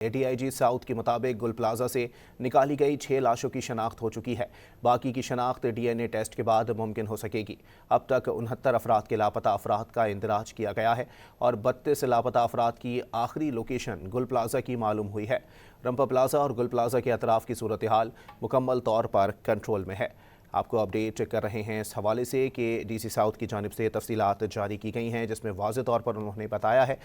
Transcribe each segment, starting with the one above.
DIG south के मुताबिक गुल प्लाजा से निकाली गई 6 लाशों की शनाख्त हो चुकी है। बाकी की शनाख्त डीएनए टेस्ट के बाद मुमकिन हो सकेगी। अब तक 69 अफराद के लापता अफराद का इंदराज किया गया है और 32 लापता अफराद की आखिरी लोकेशन गुल प्लाजा की मालूम हुई है। रंपा प्लाजा और गुल प्लाजा के अतराफ की सूरत हाल मुकम्मल तौर पर कंट्रोल में है। आपको अपडेट कर रहे हैं इस हवाले से कि डीसी साउथ की जानिब से तफसीलात जारी की गई हैं, जिसमें वाज़ेह तौर पर उन्होंने बताया है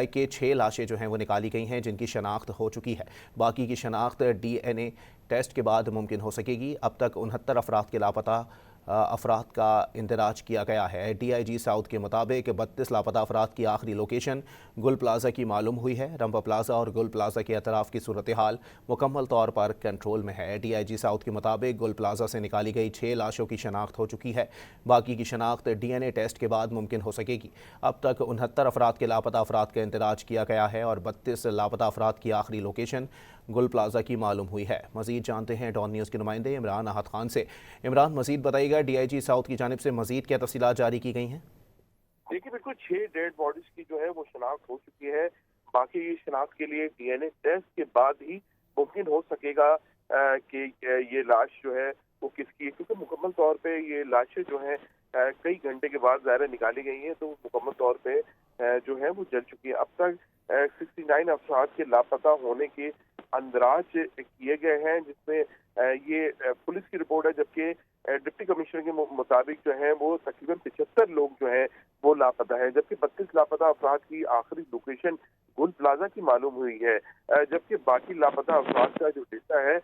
कि 6 लाशें जो हैं वो निकाली गई हैं, जिनकी शनाख्त हो चुकी है। बाकी की शनाख्त डीएनए टेस्ट के बाद मुमकिन हो सकेगी। अब तक 69 अफराद के लापता अफराद का इंदराज किया गया है। डीआईजी साउथ के मुताबिक 32 लापता अफराद की आखिरी लोकेशन गुल प्लाजा की मालूम हुई है। रंपा प्लाजा और गुल प्लाजा के अतराफ की सूरत हाल मुकम्मल तौर पर कंट्रोल में है। डीआईजी साउथ के मुताबिक गुल प्लाजा से निकाली गई 6 लाशों की शनाख्त हो चुकी है। बाकी की शनाख्त डीएनए टेस्ट के बाद मुमकिन हो सकेगी। अब तक 69 अफराद के लापता अफराद का इंदराज किया गया है और 32 लापता अफराद की आखिरी लोकेशन गुल प्लाजा की मालूम हुई है। मजीद जानते हैं डॉन न्यूज़ के नुमाइंदे इमरान अहद खान से। इमरान, मजीद बताइएगा, डीआईजी साउथ की जानिब से मजीद क्या तफसीलात जारी की गई हैं? देखिए, बिल्कुल 6 डेड बॉडीज की जो है वो शनाख्त हो चुकी है। बाकी शनाख्त के लिए डीएनए टेस्ट के बाद ही मुमकिन हो सकेगा कि ये लाश जो है वो किसकी है, क्योंकि मुकम्मल तौर पे ये लाशें जो है कई घंटे के बाद ज़ाहिर निकाली गई हैं, तो मुकम्मल तौर पे जो है वो जल चुकी है। अब तक 69 अफराद के लापता होने के अंदराज किए गए हैं, जिसमें ये पुलिस की रिपोर्ट है, जबकि डिप्टी कमिश्नर के मुताबिक जो है वो तकरीबन 75 लोग जो है वो लापता है, जबकि 32 लापता अफराद की आखिरी लोकेशन गुल प्लाजा की मालूम हुई है। जबकि बाकी लापता अफराद का जो डेटा है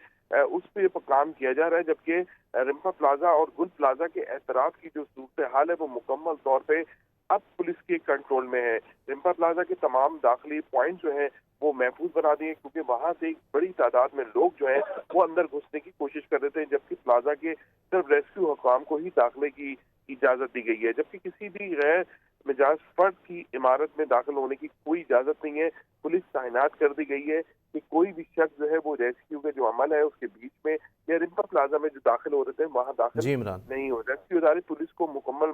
उस पर काम किया जा रहा है, जबकि रिम्पा प्लाजा और गुल प्लाजा के एतराफ की जो सूरत हाल है वो मुकम्मल तौर पे अब पुलिस के कंट्रोल में है। रिम्पा प्लाजा के तमाम दाखिली पॉइंट जो है वो महफूज बना दिए, क्योंकि वहां से एक बड़ी तादाद में लोग जो है वो अंदर घुसने की कोशिश कर रहे थे, जबकि प्लाजा के सिर्फ रेस्क्यू हुकाम को ही दाखिले की इजाजत दी गई है, जबकि किसी भी गैर मिजाज फर्द की इमारत में दाखिल होने की कोई इजाजत नहीं है। पुलिस तैनात कर दी गई है कि कोई भी शख्स जो है वो रेस्क्यू के जो अमल है उसके बीच में या रिम्पा प्लाजा में जो दाखिल हो रहे थे वहां दाखिल जी इमरान, नहीं हो। रेस्क्यू इदारे पुलिस को मुकम्मल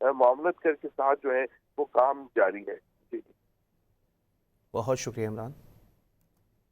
मामलत करके साथ जो है वो काम जारी है। जी, बहुत शुक्रिया इमरान।